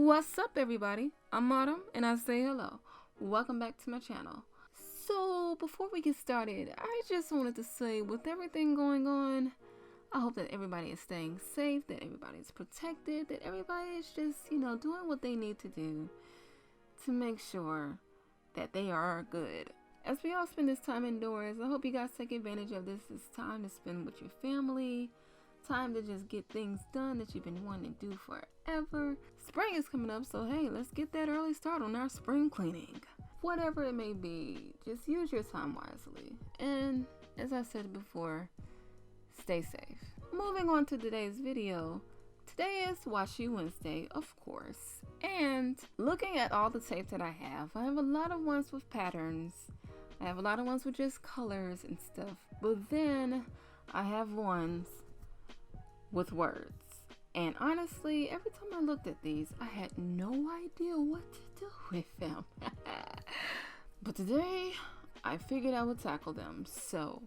What's up, everybody? I'm Autumn and I say hello. Welcome back to my channel. So before we get started, I just wanted to say, with everything going on, I hope that everybody is staying safe, that everybody is protected, that everybody is just, doing what they need to do to make sure that they are good. As we all spend this time indoors, I hope you guys take advantage of this. It's time to spend with your family, time to just get things done that you've been wanting to do forever. Spring is coming up, so hey, let's get that early start on our spring cleaning. Whatever it may be, just use your time wisely. And as I said before, stay safe. Moving on to today's video. Today is Washi Wednesday, of course. And looking at all the tape that I have a lot of ones with patterns. I have a lot of ones with just colors and stuff. But then I have ones with words. And honestly, every time I looked at these, I had no idea what to do with them. But today, I figured I would tackle them. So,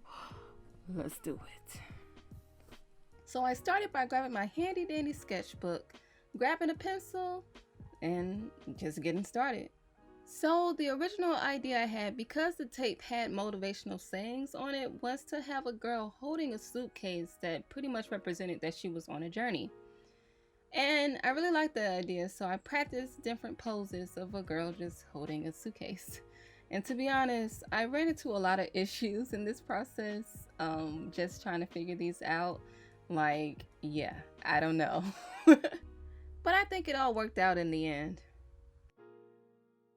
let's do it. So I started by grabbing my handy dandy sketchbook, grabbing a pencil, and just getting started. So the original idea I had, because the tape had motivational sayings on it, was to have a girl holding a suitcase that pretty much represented that she was on a journey. And I really liked the idea, so I practiced different poses of a girl just holding a suitcase. And to be honest, I ran into a lot of issues in this process, just trying to figure these out. Like, yeah, I don't know. But I think it all worked out in the end.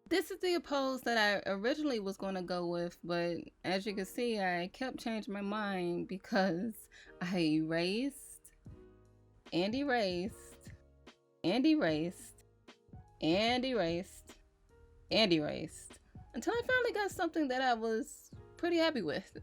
This is the pose that I originally was going to go with, but as you can see, I kept changing my mind because I erased and erased and erased and erased and erased until I finally got something that I was pretty happy with.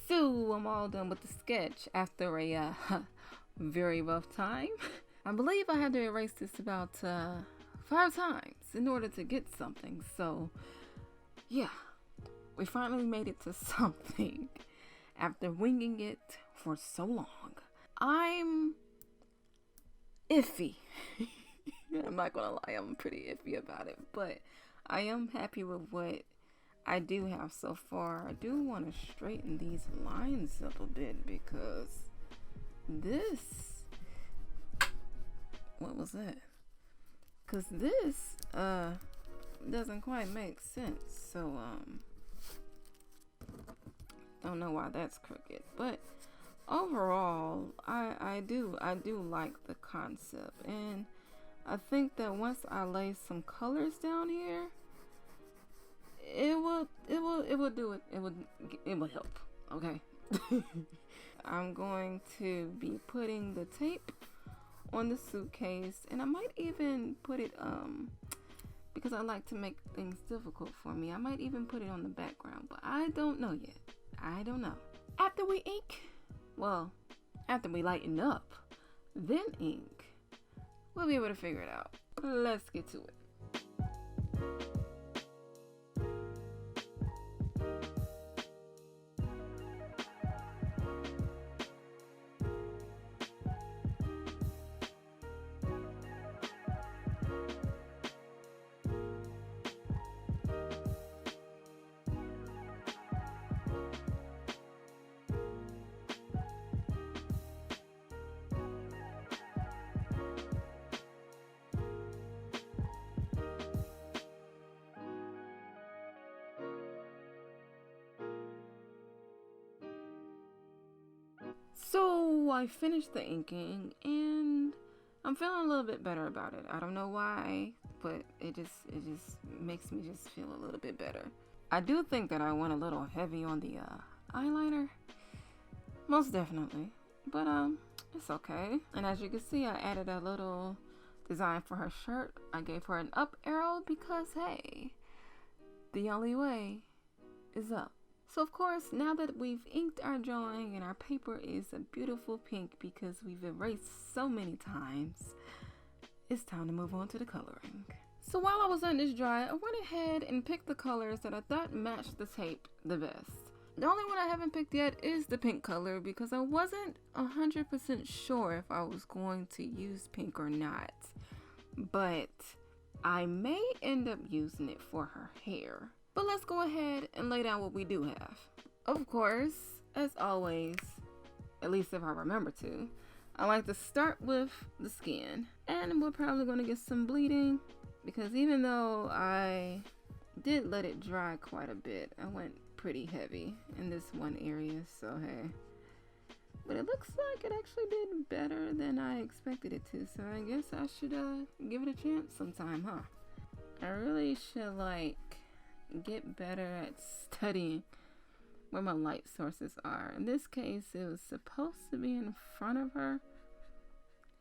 So I'm all done with the sketch after a very rough time. I believe I had to erase this about 5 times in order to get something. So yeah, we finally made it to something after winging it for so long. I'm iffy. I'm not gonna lie, I'm pretty iffy about it, but I am happy with what I do have so far. I do want to straighten these lines up a bit because this, what was that? Because this doesn't quite make sense. So don't know why that's crooked, but overall I do like the concept, and I think that once I lay some colors down here, it will do it. It will help. Okay. I'm going to be putting the tape on the suitcase, and I might even put it because I like to make things difficult for me, I might even put it on the background, but I don't know yet. I don't know. After we ink, well, after we lighten up, then ink, we'll be able to figure it out. Let's get to it. So I finished the inking and I'm feeling a little bit better about it. I don't know why, but it just makes me just feel a little bit better. I do think that I went a little heavy on the eyeliner, most definitely, but it's okay. And as you can see, I added a little design for her shirt. I gave her an up arrow because hey, the only way is up. So of course, now that we've inked our drawing and our paper is a beautiful pink because we've erased so many times, it's time to move on to the coloring. So while I was letting this dry, I went ahead and picked the colors that I thought matched the tape the best. The only one I haven't picked yet is the pink color because I wasn't 100% sure if I was going to use pink or not. But I may end up using it for her hair. But let's go ahead and lay down what we do have. Of course, as always, at least if I remember to, I like to start with the skin. And we're probably going to get some bleeding because even though I did let it dry quite a bit, I went pretty heavy in this one area, so hey. But it looks like it actually did better than I expected it to, so I guess I should give it a chance sometime, huh? I really should get better at studying where my light sources are. In this case, it was supposed to be in front of her.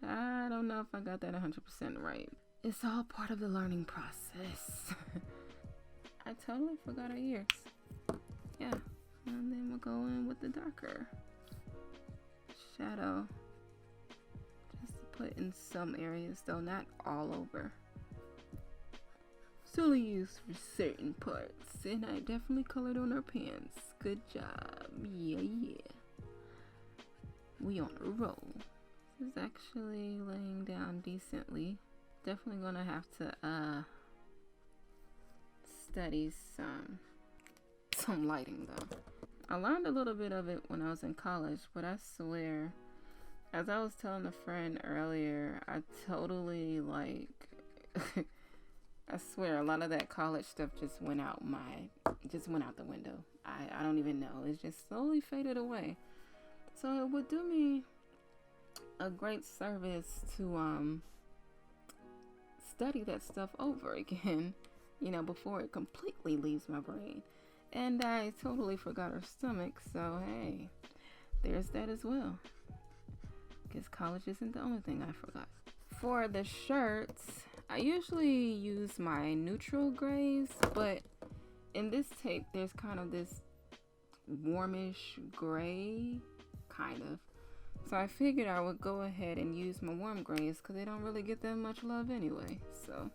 I don't know if I got that 100% right. It's all part of the learning process. I totally forgot our ears. Yeah, and then we'll go in with the darker shadow. Just to put in some areas though, not all over. Solely used for certain parts, and I definitely colored on her pants. Good job. Yeah. We on a roll. This is actually laying down decently. Definitely gonna have to study some lighting though. I learned a little bit of it when I was in college, but I swear, as I was telling a friend earlier, I totally I swear a lot of that college stuff just went out the window. I don't even know. It just slowly faded away. So it would do me a great service to study that stuff over again, before it completely leaves my brain. And I totally forgot her stomach, so hey, there's that as well. Because college isn't the only thing I forgot. For the shirts, I usually use my neutral grays, but in this tape, there's kind of this warmish gray, kind of. So I figured I would go ahead and use my warm grays because they don't really get that much love anyway. So,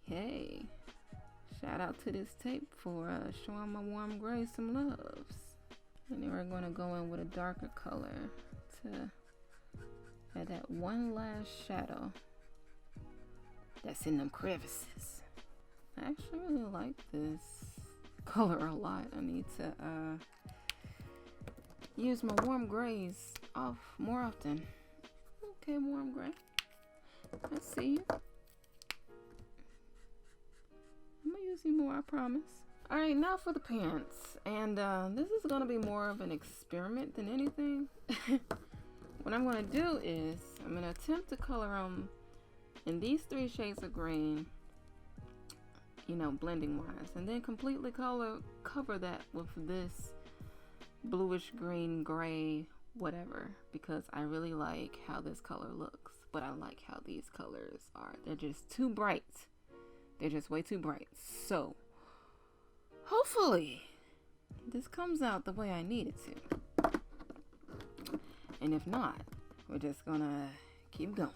hey, shout out to this tape for showing my warm grays some loves. And then we're going to go in with a darker color to add that one last shadow that's in them crevices. I actually really like this color a lot. I need to use my warm grays off more often. Okay, warm gray. I see you. I'm gonna use you more, I promise. Alright, now for the pants. And this is gonna be more of an experiment than anything. What I'm gonna do is I'm gonna attempt to color them in these 3 shades of green, blending wise, and then completely cover that with this bluish green, gray, whatever, because I really like how this color looks, but I like how these colors are. They're just too bright. They're just way too bright. So hopefully this comes out the way I need it to. And if not, we're just gonna keep going.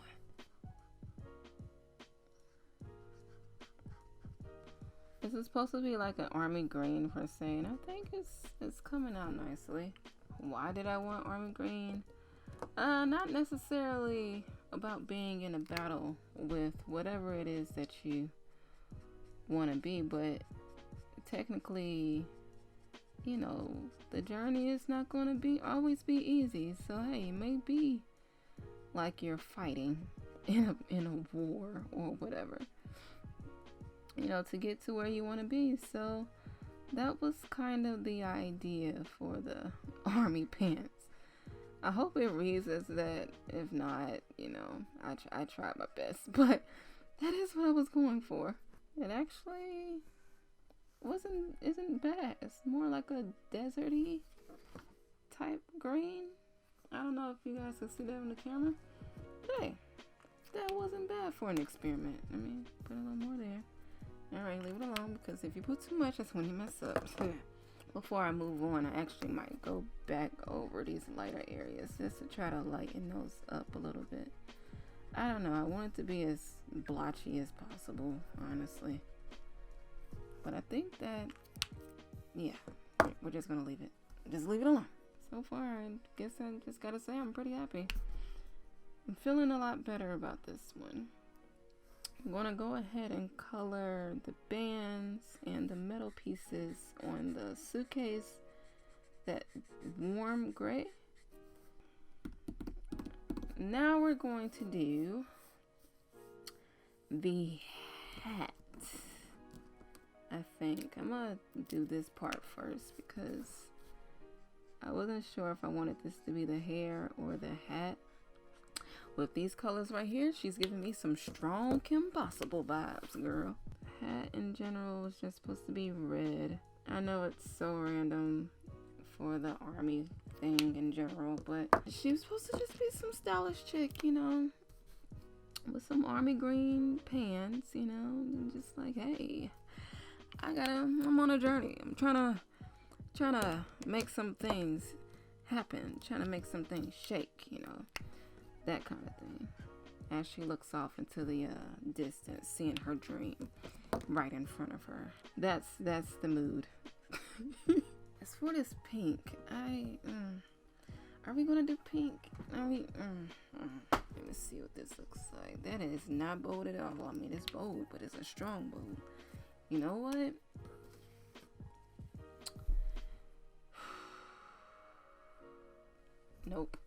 This is supposed to be like an army green per se, and I think it's coming out nicely. Why did I want army green? Not necessarily about being in a battle with whatever it is that you want to be, but technically, the journey is not going to always be easy. So hey, it may be like you're fighting in a war or whatever, to get to where you want to be. So that was kind of the idea for the army pants. I hope it reads as that. If not, I tried my best, but that is what I was going for. It actually isn't bad. It's more like a deserty type green. I don't know if you guys can see that on the camera. Hey, that wasn't bad for an experiment. I mean, put a little more there. Alright, leave it alone, because if you put too much, that's when you mess up. Before I move on, I actually might go back over these lighter areas just to try to lighten those up a little bit. I don't know, I want it to be as blotchy as possible, honestly. But I think that, yeah, we're just gonna leave it. Just leave it alone. So far, I guess I just gotta say I'm pretty happy. I'm feeling a lot better about this one. I'm gonna go ahead and color the bands and the metal pieces on the suitcase that warm gray. Now we're going to do the hat. I think I'm gonna do this part first because I wasn't sure if I wanted this to be the hair or the hat. With these colors right here, she's giving me some strong Kim Possible vibes, girl. The hat in general is just supposed to be red. I know it's so random for the army thing in general, but she was supposed to just be some stylish chick, you know, with some army green pants, you know, and just like, hey, I'm on a journey. I'm trying to make some things happen, trying to make some things shake, you know, that kind of thing. As she looks off into the distance, seeing her dream right in front of her. That's the mood. As for this pink, are we gonna do pink? Let me see what this looks like. That is not bold at all. I mean, it's bold, but it's a strong bold. You know what? Nope.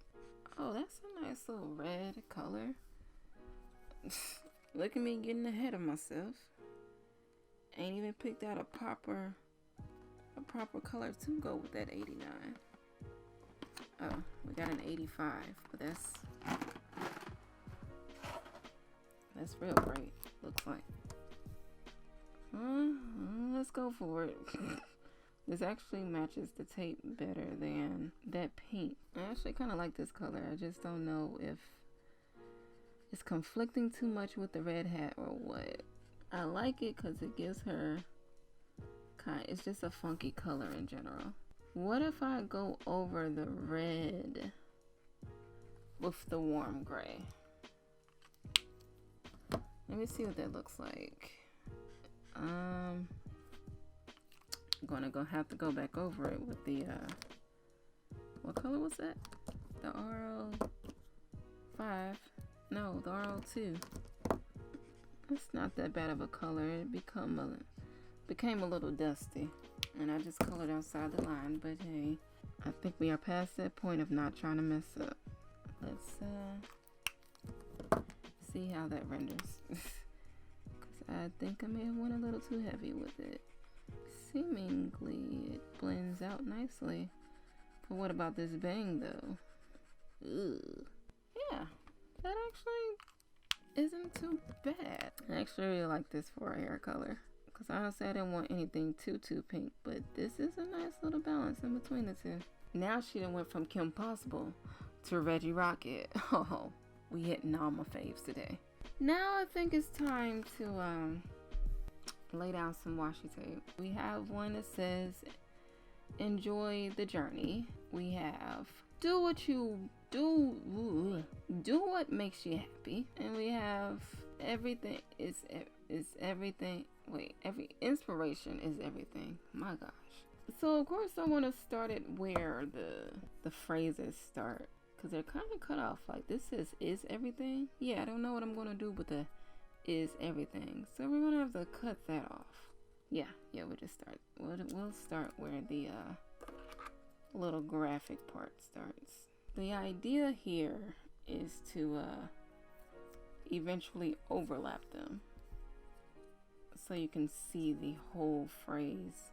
Oh, that's a nice little red color. Look at me getting ahead of myself. Ain't even picked out a proper color to go with that 89. Oh, we got an 85, but that's real bright, looks like. Let's go for it. This actually matches the tape better than that pink. I actually kind of like this color. I just don't know if it's conflicting too much with the red hat or what. I like it because it gives her it's just a funky color in general. What if I go over the red with the warm gray? Let me see what that looks like. I'm gonna have to go back over it with the what color was that? The RO5. No, the RO2. It's not that bad of a color. It became a little dusty, and I just colored outside the line. But hey, I think we are past that point of not trying to mess up. Let's see how that renders. Because I think I may have went a little too heavy with it. Seemingly, it blends out nicely. But what about this bang, though? Ugh. Yeah, that actually isn't too bad. I actually really like this for a hair color. Because honestly, I didn't want anything too pink. But this is a nice little balance in between the two. Now she done went from Kim Possible to Reggie Rocket. Oh, we hitting all my faves today. Now I think it's time to lay down some washi tape. We have one that says, enjoy the journey. We have, do what makes you happy. And we have, everything is everything. Wait, every inspiration is everything. My gosh. So of course I want to start it where the phrases start, because they're kind of cut off. Like this is everything. Yeah, I don't know what I'm going to do with the is everything. So we're going to have to cut that off. Yeah, we'll just start. We'll start where the little graphic part starts. The idea here is to eventually overlap them so you can see the whole phrase.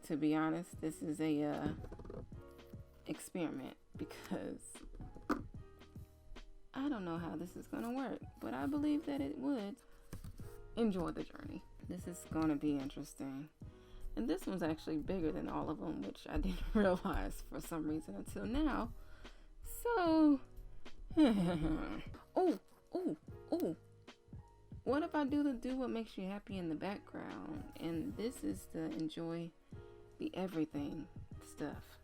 To be honest, this is a experiment because I don't know how this is gonna work, but I believe that it would. Enjoy the journey. This is gonna be interesting. And this one's actually bigger than all of them, which I didn't realize for some reason until now. So, What if I do what makes you happy in the background? And this is the enjoy the everything stuff.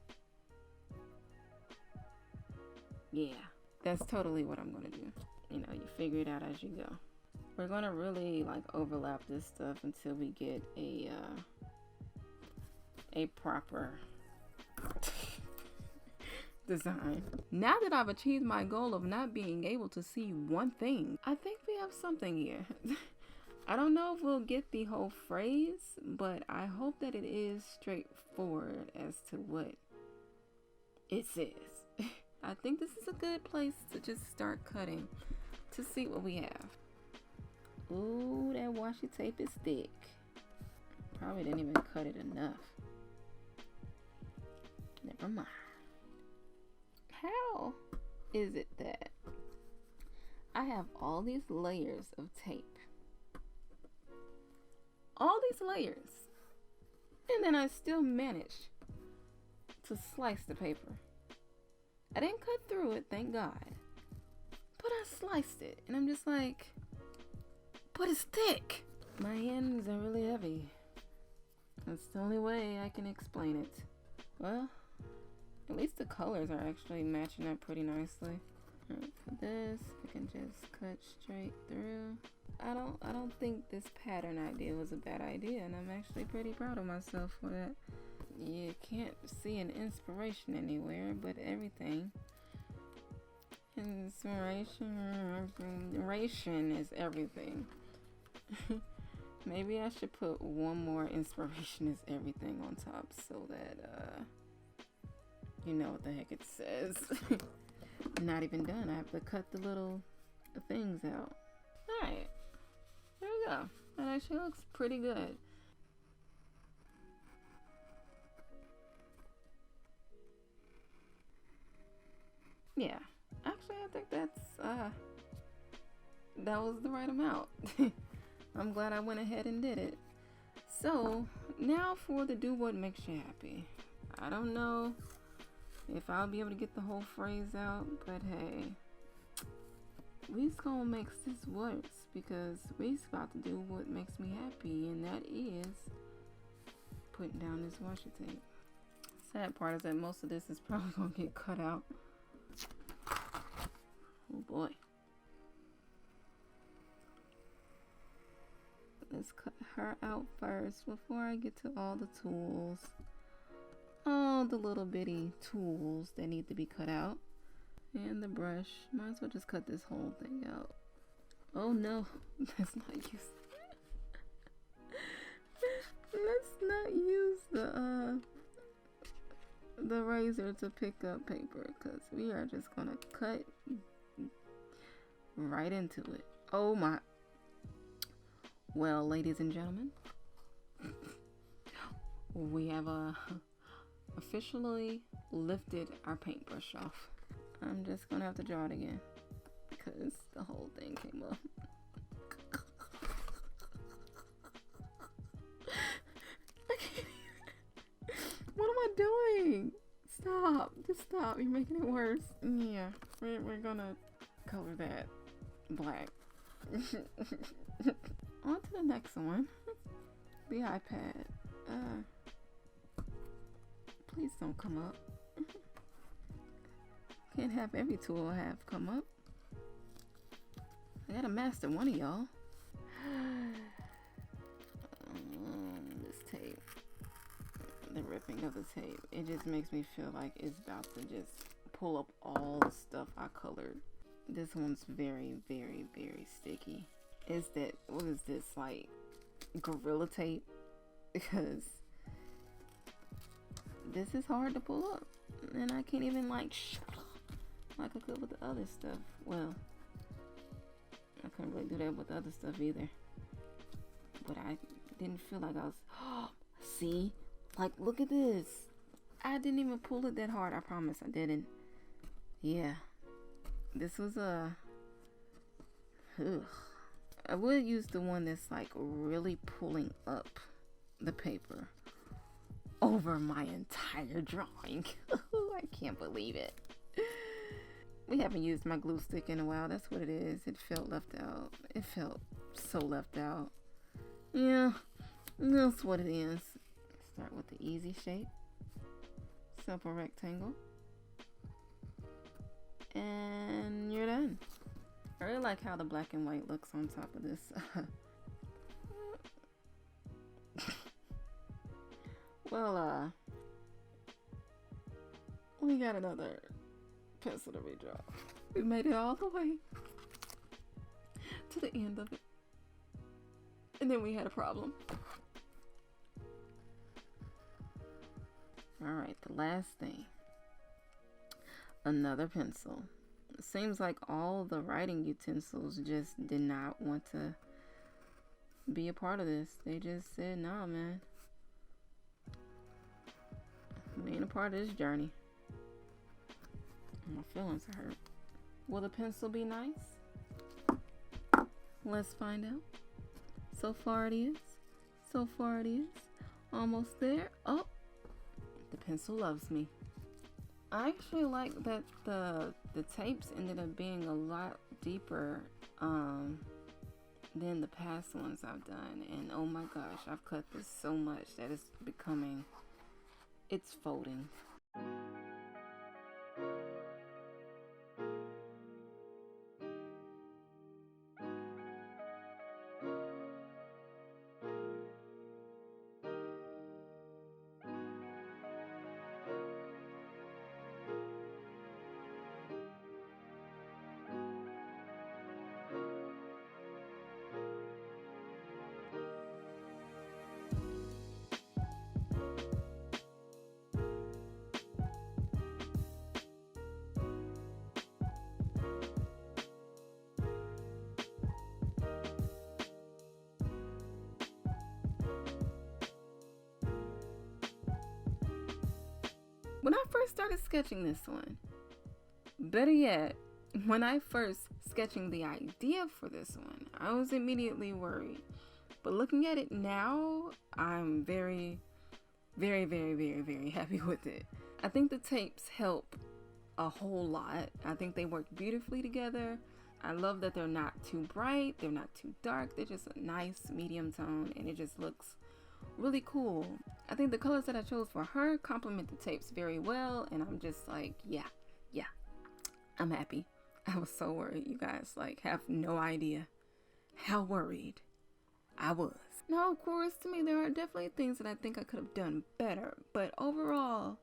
Yeah, that's totally what I'm gonna do. You know, you figure it out as you go. We're gonna really like overlap this stuff until we get a proper design. Now that I've achieved my goal of not being able to see one thing, I think we have something here. I don't know if we'll get the whole phrase, but I hope that it is straightforward as to what it says. I think this is a good place to just start cutting to see what we have. Ooh, that washi tape is thick. Probably didn't even cut it enough. Never mind. How is it that I have all these layers of tape? All these layers. And then I still managed to slice the paper. I didn't cut through it, thank God. But I sliced it. And I'm just like, but it's thick. My hands are really heavy. That's the only way I can explain it. Well, at least the colors are actually matching up pretty nicely. Alright, for this, I can just cut straight through. I don't think this pattern idea was a bad idea, and I'm actually pretty proud of myself for that. You can't see an inspiration anywhere, but everything. Inspiration is everything. Maybe I should put one more inspiration is everything on top so that you know what the heck it says. Not even done. I have to cut the little things out. Alright. There we go. That actually looks pretty good. Yeah. Actually, I think that was the right amount. I'm glad I went ahead and did it. So, now for the do what makes you happy. I don't know if I'll be able to get the whole phrase out, but hey, we's gonna make this work because we's about to do what makes me happy, and that is putting down this washi tape. Sad part is that most of this is probably gonna get cut out. Oh boy. Let's cut her out first before I get to all the tools. All the little bitty tools that need to be cut out. And the brush. Might as well just cut this whole thing out. Oh no, let's not use let's not use the razor to pick up paper, because we are just gonna cut right into it. Oh my. Well, ladies and gentlemen, we have officially lifted our paintbrush off. I'm just gonna have to draw it again because the whole thing came up. What am I doing? Stop. Just stop. You're making it worse. Yeah, we're gonna color that black. On to the next one. The iPad. Please don't come up. Can't have every tool I have come up. I gotta master one of y'all. This tape. The ripping of the tape. It just makes me feel like it's about to just pull up all the stuff I colored. This one's very, very, very sticky. Is that, what is this, like Gorilla Tape? Because this is hard to pull up, and I can't even like I could with the other stuff. Well, I couldn't really do that with the other stuff either, but I didn't feel like I was see, like, look at this. I didn't even pull it that hard. I promise I didn't. Yeah, this was I would use the one that's like really pulling up the paper over my entire drawing. I can't believe it. We haven't used my glue stick in a while. That's what it is. It felt left out. It felt so left out. Yeah, that's what it is. Start with the easy shape. Simple rectangle. And you're done. I really like how the black and white looks on top of this. Well, we got another pencil to redraw. We made it all the way to the end of it. And then we had a problem. Alright, the last thing. Another pencil. It seems like all the writing utensils just did not want to be a part of this. They just said, nah, man. We ain't a part of this journey. My feelings hurt. Will the pencil be nice? Let's find out. So far it is. So far it is. Almost there. Oh, the pencil loves me. I actually like that the tapes ended up being a lot deeper than the past ones I've done. And oh my gosh, I've cut this so much that it's becoming, it's folding. When I first started sketching this one, better yet, when I first sketching the idea for this one, I was immediately worried. But looking at it now, I'm very, very, very, very, very happy with it. I think the tapes help a whole lot. I think they work beautifully together. I love that they're not too bright, they're not too dark, they're just a nice medium tone, and it just looks really cool. I think the colors that I chose for her complement the tapes very well, and I'm just like, yeah, I'm happy. I was so worried. You guys like have no idea how worried I was. Now, of course, to me, there are definitely things that I think I could have done better, but overall,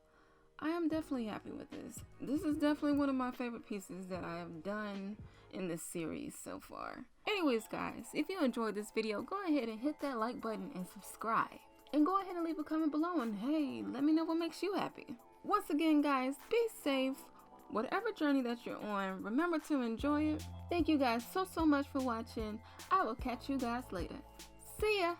I am definitely happy with this. This is definitely one of my favorite pieces that I have done in this series so far. Anyways, guys, if you enjoyed this video, go ahead and hit that like button and subscribe. And go ahead and leave a comment below and hey, let me know what makes you happy. Once again, guys, be safe. Whatever journey that you're on, remember to enjoy it. Thank you guys so much for watching. I will catch you guys later. See ya!